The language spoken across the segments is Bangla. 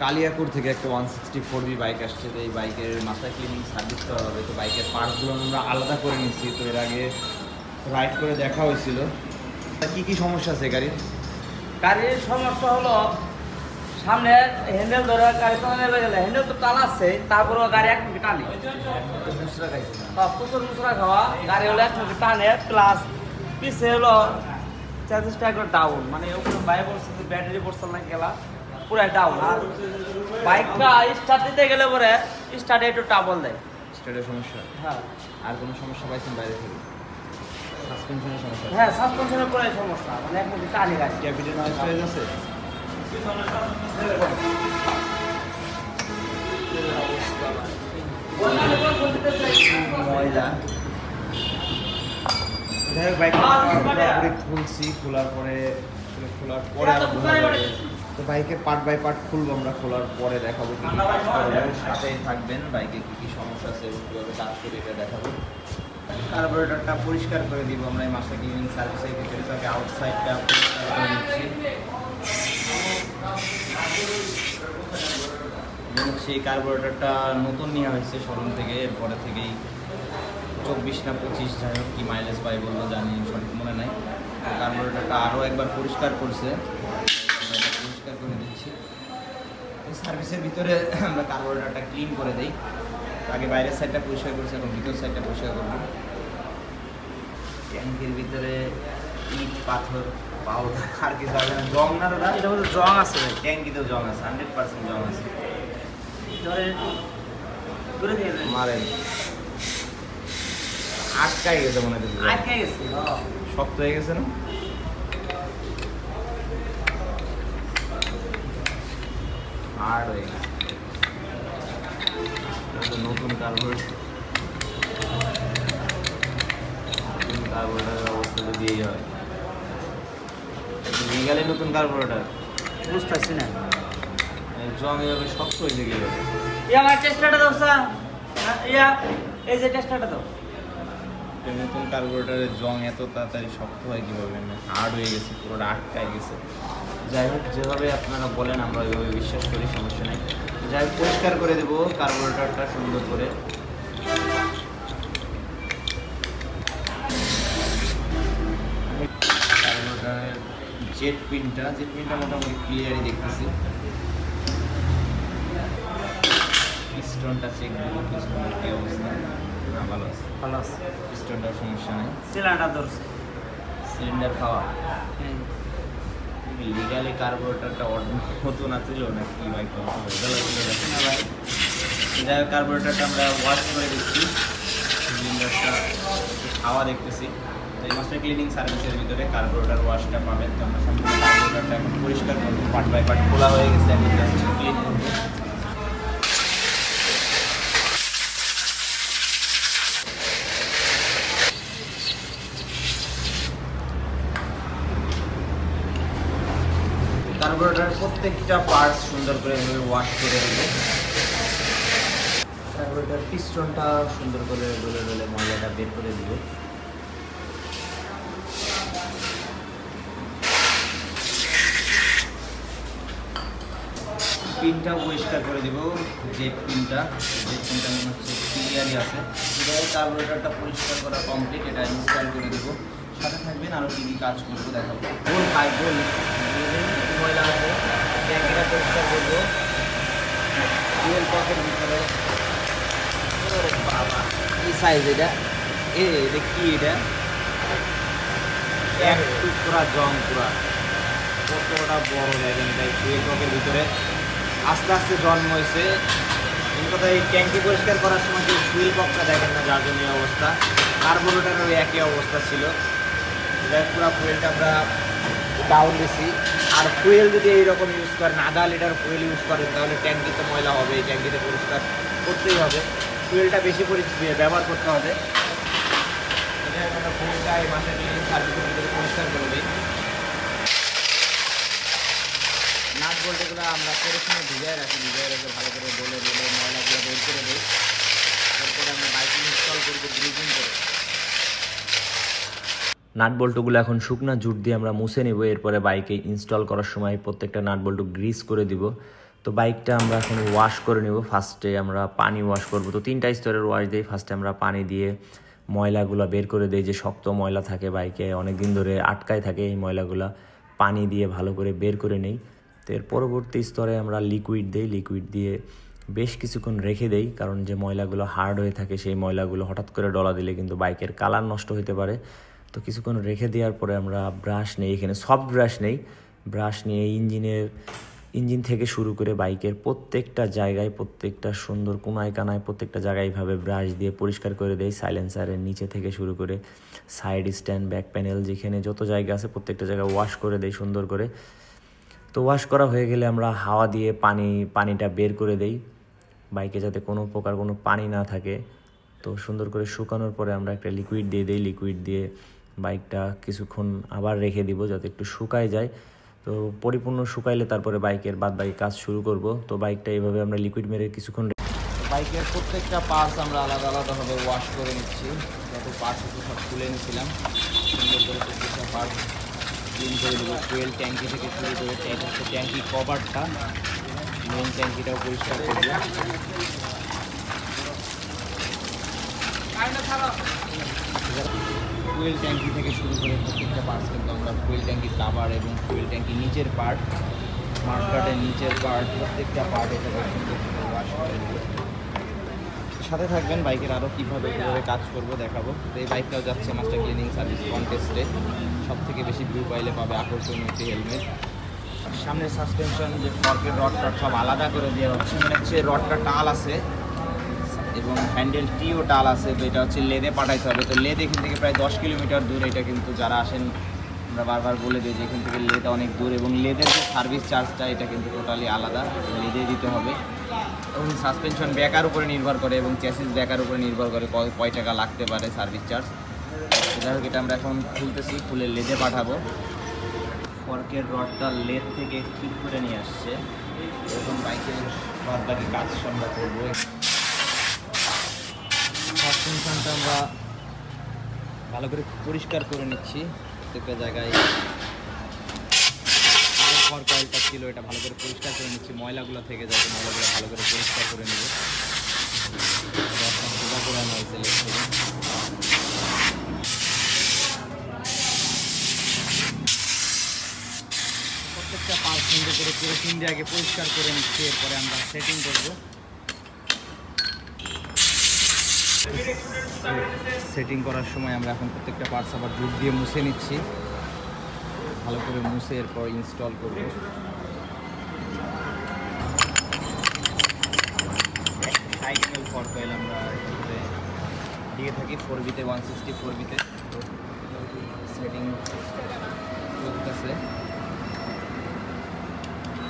কালিয়াকুর থেকে একটা 164B বাইক আসছে, তো এই বাইকের মাথা ক্লিনিং সার্ভিস করা হবে। তো বাইকের পার্টসগুলো আমরা আলাদা করে নিচ্ছি। তো এর আগে রাইড করে দেখা হয়েছিল। কি কি সমস্যা আছে গাড়ির? গাড়ির সমস্যা হলো সামনে হ্যান্ডেল ধরে গাড়ি চালানো গেলে হ্যান্ডেল তো টানাচ্ছে, তারপরেও গাড়ি এক মিনিট টানে। প্রচুর মুসরা খাওয়া গাড়ি হলো এক মিনিট টানে, প্লাস পিছে হলো চার্জেসটা একবার ডাউন, মানে ওখানে বাইরে পড়ছে যে ব্যাটারি পড়ছে না গেলা পুরো ডাউন। আর বাইকটা স্টার্ট দিতে গেলে পরে স্টার্টে একটু টাবল দেয়, স্টার্টের সমস্যা। হ্যাঁ। আর কোনো সমস্যা পাইছেন বাইরে থেকে? সাসপেনশনের সমস্যা? হ্যাঁ, সাসপেনশনের পুরো সমস্যা, মানে এক মিনিট টানে গাড়ি। ক্যাপিটাল নয়েজ হয়ে যাচ্ছে? ময়লা। যাই হোক, বাইক খুলছি, খোলার পরে আরো বোঝা যাবে। তো বাইকের পার্ট বাই পার্ট খুলবো আমরা, খোলার পরে দেখাবো কি সাথেই থাকবেন। বাইকে কি কি সমস্যা আছে এবং কীভাবে কাজ করে এটা দেখাবো। কার্বোরেটরটা পরিষ্কার করে দিব আমরা এই মাস্টার ক্লিনিং সার্ভিসের ভিতরে। তাকে আউটসাইডটা পরিষ্কার করে দিচ্ছি। সেই কার্বোরেটরটা নতুন নেওয়া হয়েছে শোরুম থেকে, এরপরে থেকেই 24 না 25 যাই হোক কি মাইলেজ পাই বললো, জানি সঠিক মনে নাই। কার্বোরেটরটা আরও একবার পরিষ্কার করছে, পরিষ্কার করে দিচ্ছি। এই সার্ভিসের ভিতরে আমরা কার্বোরেটরটা ক্লিন করে দিই। আগে বাইরের সাইডটা পরিষ্কার করেছি, এখন ভিতর সাইডটা পরিষ্কার করবো। ট্যাঙ্কের ভিতরে ইট পাথর পাউডার আর কিছু হবে না। জং না দাদা? এটা হলো জং আছে ভাই, ট্যাঙ্কিতেও জং আছে, 100% জং আছে। মারেন আটকাই গেছে মনে হচ্ছে, আটকে গেছে, শক্ত হয়ে গেছে না? হার্ড হয়ে গেছে। নতুন কার্বোরেটরের অবস্থা তো দিয়েই হয়। লিগালি নতুন কার্বোরেটর বুঝতেছি না, জং এভাবে শক্ত হয়ে গেল। আমার টেস্টারটা দাও স্যার, এই যে টেস্টারটা দাও। নতুন কার্বোরেটরের জং এত তাড়াতাড়ি শক্ত হয় কীভাবে? হার্ড হয়ে গেছে, পুরোটা আটকায় গেছে। যাই হোক, যেভাবে আপনারা বলেন আমরা ওইভাবে বিশ্বাস করি, সমস্যা নেই। যাই হোক, পরিষ্কার করে দেবো কার্বোরেটরটা সুন্দর করে। কার্বোরেটরের জেট পিনটা মোটামুটি ক্লিয়ারই দেখতেছি। পিস্টনটা চেক দেবো, পিস্টনের কী অবস্থা। না, ভালো আছে, ভালো আছে, পিস্টনটার সমস্যা নেই। সিলিন্ডার ধরছে, সিলিন্ডার খাওয়া। লিগালি কার্বোরেটরটা নতুন আছিল না কি ভাই? ভাই, যাই হোক, কার্বোরেটরটা আমরা ওয়াশ করে দিচ্ছি। সিলিন্ডারটা খাওয়া দেখতেছি। তো এই মাস্টার ক্লিনিং সার্ভিসের ভিতরে কার্বোরেটর ওয়াশটা পাবেন। তো আমরা সম্পূর্ণ কার্বোরেটরটা এখন পরিষ্কার করবো, পার্ট বাই পার্ট খোলা হয়ে গেছে, আমি জাস্ট ক্লিন করবো। কার্বোরেটরের প্রত্যেকটা পার্টস সুন্দর করে এভাবে ওয়াশ করে নেবে। কার্বোরেটর পিস্টনটা সুন্দর করে ডলে ময়লাটা বের করে দিব। পিনটা পরিষ্কার করে দিব, জেট পিনটা মনে হচ্ছে ক্লিয়ারই আছে। কার্বোরেটরটা পরিষ্কার করা কমপ্লিট, এটা ইনস্টল করে দেবো। সাথে থাকবেন, আরও কী কী কাজ করবো দেখাবো। গোল ময়লা আছে, ট্যাঙ্কিটা পরিষ্কার করবো। ফুয়েল পকের ভিতরে বাবা কি সাইজ এটা! এটা কি? এটা এক টুকরা জং, পুরা কতটা বড় দেখেন। এটা ফুয়েল পকের ভিতরে আস্তে আস্তে জন্ম হয়েছে। এই কথা, এই ট্যাঙ্কি পরিষ্কার করার সময় যে ফুয়েল পকটা দেখেন না, যার জন্য অবস্থা। কার্বোরেটরের একই অবস্থা ছিল। পুরো ফুয়েলটা আমরা ডাউন দিছি। আর ফুয়েল যদি এইরকম ইউজ করেন, আধা লিটার ফুয়েল ইউজ করেন, তাহলে ট্যাঙ্কিতে ময়লা হবে, এই ট্যাঙ্কিতে পরিষ্কার করতেই হবে। ফুয়েলটা বেশি ব্যবহার করতে হবে। এটা আমরা ফুয়েলটা এই মাসে সার্ভিসের ভিতরে পরিষ্কার করে দিই। নাট বল্টগুলো আমরা পরিষ্কার ভিজায় রাখি, ভালো করে বলে ময়লাগুলো বের করে দিই। তারপরে আমরা বাইক ইনস্টল করবো গ্রিজিং করে। নাট বল্টুগুলো এখন শুকনা জুট দিয়ে আমরা মুছে নিব। এরপরে বাইকে ইনস্টল করার সময় প্রত্যেকটা নাট বল্টু গ্রিস করে দিব। তো বাইকটা আমরা এখন ওয়াশ করে নেব। ফার্স্টে আমরা পানি ওয়াশ করব। তো 3টা স্তরের ওয়াশ দিই। ফার্স্টে আমরা পানি দিয়ে ময়লাগুলো বের করে দিই, যে শক্ত ময়লা থাকে বাইকে অনেক দিন ধরে আটকায় থাকে, এই ময়লাগুলো পানি দিয়ে ভালো করে বের করে নেই। তো এর পরবর্তী স্তরে আমরা লিকুইড দিই। লিকুইড দিয়ে বেশ কিছুক্ষণ রেখে দেই, কারণ যে ময়লাগুলো হার্ড হয়ে থাকে সেই ময়লাগুলো হঠাৎ করে ডলা দিলে কিন্তু বাইকের কালার নষ্ট হতে পারে। তো কিছুক্ষণ রেখে দেওয়ার পরে আমরা ব্রাশ নেই, এখানে সফট ব্রাশ নেই, ব্রাশ নিয়ে ইঞ্জিন থেকে শুরু করে বাইকের প্রত্যেকটা জায়গায়, প্রত্যেকটা সুন্দর কোনায় কানায় প্রত্যেকটা জায়গায় এইভাবে ব্রাশ দিয়ে পরিষ্কার করে দেয়। সাইলেন্সারের নিচে থেকে শুরু করে সাইড স্ট্যান্ড, ব্যাক প্যানেল, যেখানে যত জায়গা আছে প্রত্যেকটা জায়গায় ওয়াশ করে দেয় সুন্দর করে। তো ওয়াশ করা হয়ে গেলে আমরা হাওয়া দিয়ে পানিটা বের করে দেই, বাইকে যাতে কোনো প্রকার কোনো পানি না থাকে। তো সুন্দর করে শুকানোর পরে আমরা একটা লিকুইড দিয়ে দিই। লিকুইড দিয়ে বাইকটা কিছুক্ষণ আবার রেখে দিব যাতে একটু শুকায় যায়। তো পরিপূর্ণ শুকাইলে তারপরে বাইকের বাদবাকি কাজ শুরু করব। তো বাইকটা এইভাবে আমরা লিকুইড মেরে কিছুক্ষণ, বাইকের প্রত্যেকটা পার্টস আমরা আলাদা আলাদাভাবে ওয়াশ করে নিচ্ছি। যত পার্টস আছে সব তুলে নিয়েছিলাম, সুন্দর করে প্রত্যেকটা পার্টস ক্লিন করে দেবো। ফুয়েল ট্যাঙ্কি থেকে শুরু করে ট্যাঙ্কি কভারটা, মেন ট্যাঙ্কিটাও পরিষ্কার করবো। ফুয়েল ট্যাঙ্কি থেকে শুরু করে প্রত্যেকটা পার্টস কিন্তু আমরা ফুয়েল ট্যাঙ্কির কাভার এবং ফুয়েল ট্যাঙ্কির নিচের পার্ট, মার্কাটের নিচের পার্ট, প্রত্যেকটা পার্ট এটাকে সুন্দর করে ওয়াশ করে দেবো। সাথে থাকবেন, বাইকের আরও কীভাবে কাজ করবো দেখাবো। তো এই বাইকটাও যাচ্ছে মাস্টার ক্লিনিং সার্ভিস কন্টেস্টে। সব থেকে বেশি ভিউ পাইলে পাবে আকর্ষণীয় একটি হেলমেট। সামনের সাসপেনশন যে ফর্কের রডটা সব আলাদা করে দেওয়া হচ্ছে, মানে হচ্ছে রডটা টাল আছে এবং হ্যান্ডেল টিও টাল আছে। তো এটা হচ্ছে লেদে পাঠাইতে হবে। তো লেদ এখান থেকে প্রায় 10 কিলোমিটার দূর। এটা কিন্তু যারা আসেন আমরা বারবার বলে দিই যে এখান থেকে লেদ অনেক দূর, এবং লেদের যে সার্ভিস চার্জটা এটা কিন্তু টোটালি আলাদা, লেদে দিতে হবে। এবং সাসপেনশন ব্যাকার উপরে নির্ভর করে এবং চ্যাসিস ব্যাকার উপরে নির্ভর করে কয় টাকা লাগতে পারে সার্ভিস চার্জ। যাই হোক, এটা আমরা এখন খুলতেছি, খুলে লেদে পাঠাবো। ফর্কের রডটা লেদ থেকে ঠিক করে নিয়ে আসছে। এরকম বাইকের বাদবাকি কাজ আমরা করবো। সাসপেনশনটা আমরা ভালো করে পরিষ্কার করে নিচ্ছি প্রত্যেকটা জায়গায়। ফর্ক অয়েলটা ছিল, এটা ভালো করে পরিষ্কার করে নিচ্ছি। ময়লাগুলো থেকে যাবে, ময়লাগুলো ভালো করে পরিষ্কার করে নেব। সোজা করে আনা হয়েছে লেগ থেকে। প্রত্যেকটা পার্ট সুন্দর করে কেরোসিন দিয়ে আগে পরিষ্কার করে নিচ্ছি, এরপরে আমরা সেটিং করব। সেটিং করার সময় আমরা এখন প্রত্যেকটা পার্টস আবার দুধ দিয়ে মুছে নিচ্ছি, ভালো করে মুছে এরপর ইনস্টল করব। সাইকেল ফর্ক অয়েল আমরা দিয়ে থাকি 4B-তে, 164B-তে। সেটিং চলতেছে।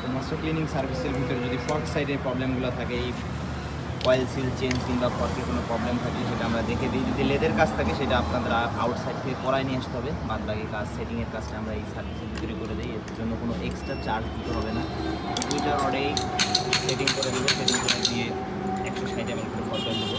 তো মাস্টার ক্লিনিং সার্ভিসের ভিতরে যদি ফর্ক সাইডের প্রবলেমগুলো থাকে, এই অয়েল সিল চেঞ্জ কিংবা ফর্কে কোনো প্রবলেম থাকে সেটা আমরা দেখে দিই। যদি লেদের কাজ থাকে সেটা আপনারা আউটসাইড থেকে করাই নিয়ে আসতে হবে। বাদবাকি কাজ সেটিংয়ের কাজটা আমরা এই সার্ভিসের ভিতরে করে দিই, এর জন্য কোনো এক্সট্রা চার্জ দিতে হবে না। 2টা রডেই সেটিং করে দেবো। সেটিং করে দিয়ে 160 ml করে ফর্ক অয়েল দেবো।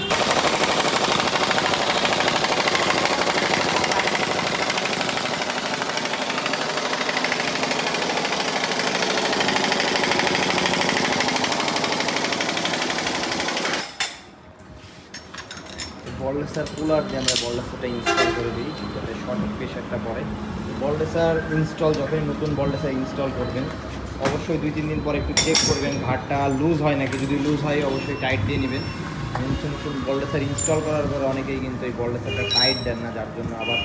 বলরেসার কুলার দিয়ে আমরা বলরেসারটা ইনস্টল করে দিই যাতে সঠিক প্রেশারটা পড়ে। বলরেসার ইনস্টল, যখনই নতুন বলরেসার ইনস্টল করবেন অবশ্যই 2-3 দিন পর একটু চেক করবেন ঘাটটা লুজ হয় নাকি। যদি লুজ হয় অবশ্যই টাইট দিয়ে নেবেন। নতুন বলরেসার ইনস্টল করার পরে অনেকেই কিন্তু এই বলরেসারটা টাইট দেন না, যার জন্য আবার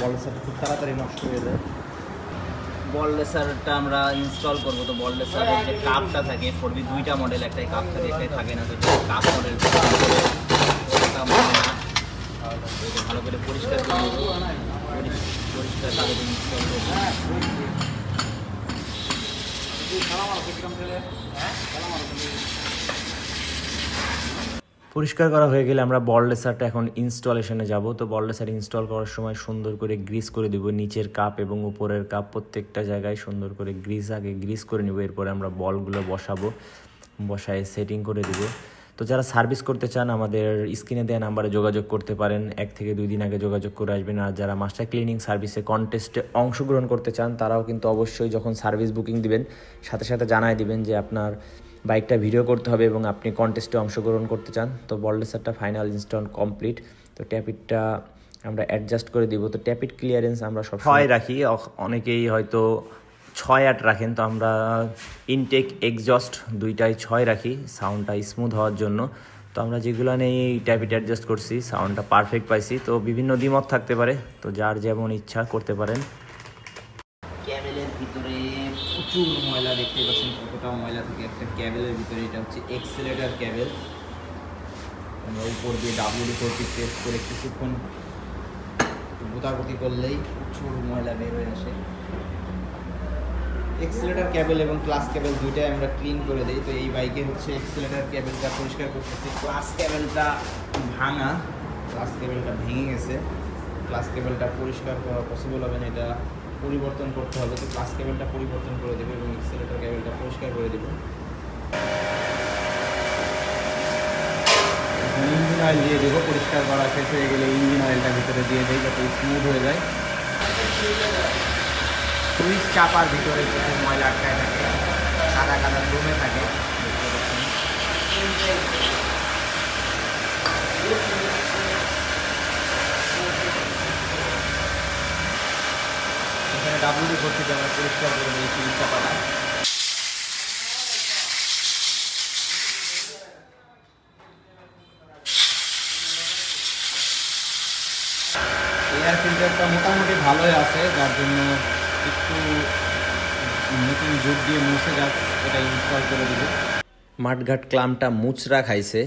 বলরেসারটা খুব তাড়াতাড়ি নষ্ট হয়ে যায়। বলরেসারটা আমরা ইনস্টল করবো। তো বলরেসারের যে কাপটা থাকে, 4B 2টা মডেল, একটাই কাপ থাকে একটাই থাকে না। তো কাপ মডেল ভালো করে পরিষ্কার করে নেব। পরিষ্কার করে ইনস্টল করবো। পরিষ্কার করা হয়ে গেলে আমরা বলরেসারটা এখন ইনস্টলেশনে যাব। তো বলরেসার ইনস্টল করার সময় সুন্দর করে গ্রিস করে দিব, নিচের কাপ এবং উপরের কাপ প্রত্যেকটা জায়গায় সুন্দর করে গ্রিস করে নেব। এরপরে আমরা বলগুলো বসাবো, বসায় সেটিং করে দিব। তো যারা সার্ভিস করতে চান আমাদের স্ক্রিনে দেওয়া নাম্বারে যোগাযোগ করতে পারেন, 1 থেকে 2 দিন আগে যোগাযোগ করে আসবেন। আর যারা মাস্টার ক্লিনিং সার্ভিসে কন্টেস্টে অংশগ্রহণ করতে চান তারাও কিন্তু অবশ্যই যখন সার্ভিস বুকিং দিবেন সাথে সাথে জানাই দিবেন যে আপনার বাইকটা ভিডিও করতে হবে এবং আপনি কন্টেস্টে অংশগ্রহণ করতে চান। তো বলডেসারটা ফাইনাল ইনস্টল কমপ্লিট। তো ট্যাপিটটা আমরা অ্যাডজাস্ট করে দিব। তো ট্যাপিট ক্লিয়ারেন্স আমরা সব 6 রাখি, অনেকেই হয়তো 6-8 রাখেন, তো আমরা ইনটেক এক্সজস্ট দুইটাই 6 রাখি সাউন্ডটা স্মুথ হওয়ার জন্য। তো আমরা যেগুলো নেই ট্যাপিট অ্যাডজাস্ট করছি, সাউন্ডটা পারফেক্ট পাইছি। তো বিভিন্ন দ্বিমত থাকতে পারে, তো যার যেমন ইচ্ছা করতে পারেন। ক্যাবেলের ভিতরে প্রচুর ময়লা দেখতে পাচ্ছেন, কতটা ময়লা থাকে একটা ক্যাবেলের ভিতরে। এটা হচ্ছে এক্সেলেটর ক্যাবেল। আমরা উপর দিয়ে WD-40 প্রেস করে কিছুক্ষণ গোতাগুতি করলেই প্রচুর ময়লা বের হয়ে আসে। এক্সেলেটর ক্যাবেল এবং ক্লাস ক্যাবেল দুইটাই আমরা ক্লিন করে দিই। তো এই বাইকে হচ্ছে এক্সেলেটর ক্যাবেলটা পরিষ্কার করতেছি। ক্লাস ক্যাবেলটা ভাঙা, ক্লাস ক্যাবেলটা ভেঙে গেছে। ক্লাস ক্যাবেলটা পরিষ্কার করা পসিবল হবে না, এটা পরিবর্তন করতে হবে। তো ক্লাস ক্যাবেলটা পরিবর্তন করে দেবে এবং এক্সেলেটর ক্যাবেলটা পরিষ্কার করে দেবে। ইঞ্জিন অয়েল দিয়ে দেবো, পরিষ্কার করা শেষ হয়ে গেলে ইঞ্জিন অয়েলটা ভিতরে দিয়ে দেয় যাতে স্মুথ হয়ে যায়। সুইচ চাপার ভিতরে কিছু ময়লা আটকায় থাকে, কাদা কাদা জমে থাকে। এখানে WD-40 আমরা পরিষ্কার করে দিই সুইচ চাপাটা। এয়ার ফিল্টারটা মোটামুটি ভালোই আছে, যার জন্য একটু নতুন জুট দিয়ে মুছে যাচ্ছে, এটা ইনস্টল করে দেবে। মাঠঘাট ক্লামটা মুচড়া খাইছে,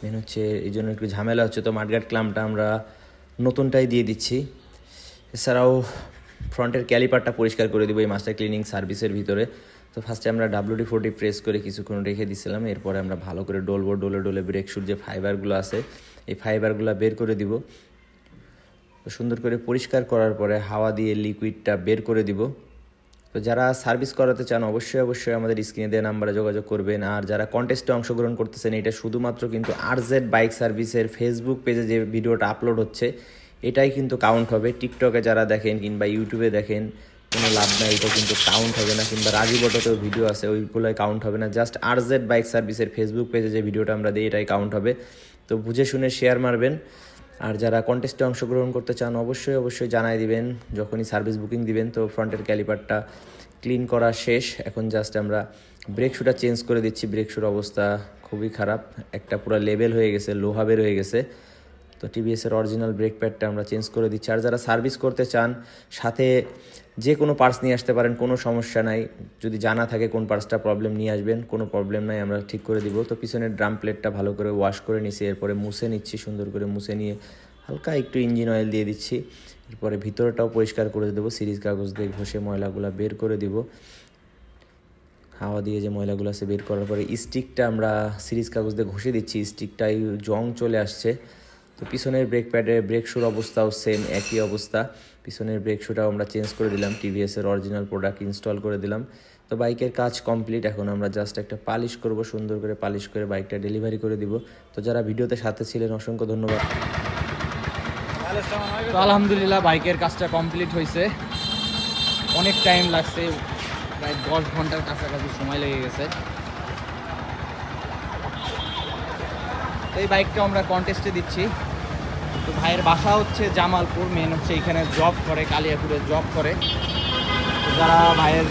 মেন হচ্ছে এই জন্য একটু ঝামেলা হচ্ছে। তো মাঠঘাট ক্লামটা আমরা নতুনটাই দিয়ে দিচ্ছি। এছাড়াও ফ্রন্টের ক্যালিপারটা পরিষ্কার করে দেবো এই মাস্টার ক্লিনিং সার্ভিসের ভিতরে। তো ফার্স্টে আমরা WD-40 প্রেস করে কিছুক্ষণ রেখে দিয়েছিলাম, এরপরে আমরা ভালো করে ডলবো, ডলে ডলে ব্রেক শুর যে ফাইবারগুলো আছে এই ফাইবারগুলো বের করে দিব। তো সুন্দর করে পরিষ্কার করার পরে হাওয়া দিয়ে লিকুইডটা বের করে দিব। তো যারা সার্ভিস করাতে চান অবশ্যই আমাদের স্ক্রিনে দেওয়া নাম্বারে যোগাযোগ করবেন। আর যারা কন্টেস্টে অংশগ্রহণ করতেছেন, এটা শুধুমাত্র কিন্তু RZ বাইক সার্ভিসের ফেসবুক পেজে যে ভিডিওটা আপলোড হচ্ছে এটাই কিন্তু কাউন্ট হবে। টিকটকে যারা দেখেন কিংবা ইউটিউবে দেখেন কোনো লাভ নাই, এটা কিন্তু কাউন্ট হবে না। কিংবা রাজীব অটোতেও ভিডিও আছে, ওইগুলোই কাউন্ট হবে না। জাস্ট RZ বাইক সার্ভিসের ফেসবুক পেজে যে ভিডিওটা আমরা দিই এটাই কাউন্ট হবে। তো বুঝে শুনে শেয়ার মারবেন। আর যারা কন্টেস্টে অংশগ্রহণ করতে চান অবশ্যই জানাই দিবেন যখনই সার্ভিস বুকিং দিবেন। তো ফ্রন্টের ক্যালিপারটা ক্লিন করা শেষ, এখন জাস্ট আমরা ব্রেক শুটা চেঞ্জ করে দিচ্ছি। ব্রেক শুর অবস্থা খুবই খারাপ, একটা পুরো লেভেল হয়ে গেছে, লোহা বের হয়ে গেছে। তো TVS-এর অরিজিনাল ব্রেক প্যাডটা আমরা চেঞ্জ করে দিচ্ছি। আর যারা সার্ভিস করতে চান সাথে যে কোনো পার্টস নিয়ে আসতে পারেন, কোনো সমস্যা নাই। যদি জানা থাকে কোন পার্টসটা প্রবলেম নিয়ে আসবেন, কোনো প্রবলেম নাই, আমরা ঠিক করে দিব। তো পিছনের ড্রাম প্লেটটা ভালো করে ওয়াশ করে নিচ্ছি, এরপরে মুছে নিচ্ছি। সুন্দর করে মুছে নিয়ে হালকা একটু ইঞ্জিন অয়েল দিয়ে দিচ্ছি। এরপরে ভিতরটাও পরিষ্কার করে দেবো, সিরিজ কাগজ দিয়ে ঘষে ময়লাগুলো বের করে দিব। হাওয়া দিয়ে যে ময়লাগুলো আছে বের করার পরে স্টিকটা আমরা সিরিজ কাগজ দিয়ে ঘষে দিচ্ছি, স্টিকটাই জং চলে আসছে। তো পিছনের ব্রেক প্যাডে ব্রেক শুর অবস্থাও সেম, একই অবস্থা। পিছনের ব্রেক শুটাও আমরা চেঞ্জ করে দিলাম, TVS-এর অরিজিনাল প্রোডাক্ট ইনস্টল করে দিলাম। তো বাইকের কাজ কমপ্লিট, এখন আমরা জাস্ট একটা পালিশ করব, সুন্দর করে পালিশ করে বাইকটা ডেলিভারি করে দিব। তো যারা ভিডিওতে সাথে ছিলেন অসংখ্য ধন্যবাদ। তো আলহামদুলিল্লাহ বাইকের কাজটা কমপ্লিট হয়েছে, অনেক টাইম লাগছে, প্রায় 10 ঘন্টার কাছাকাছি সময় লেগে গেছে। তো এই বাইকটা আমরা কন্টেস্টে দিচ্ছি। তো ভাইয়ের বাসা হচ্ছে জামালপুর, মেন হচ্ছে এখানে জব করে, কালিয়াপুরে জব করে। তো যারা ভাইয়ের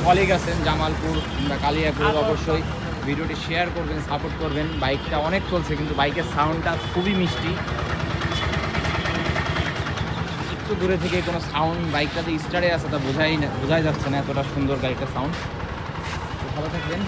কলিগ আছেন জামালপুর কিংবা কালিয়াপুর অবশ্যই ভিডিওটি শেয়ার করবেন, সাপোর্ট করবেন। বাইকটা অনেক চলছে, কিন্তু বাইকের সাউন্ডটা খুবই মিষ্টি। একটু দূরে থেকে কোনো সাউন্ড বাইকটাতে স্টারে আছে তা বোঝাই যাচ্ছে না, এতটা সুন্দর বাইকের সাউন্ড। ভালো থাকবেন।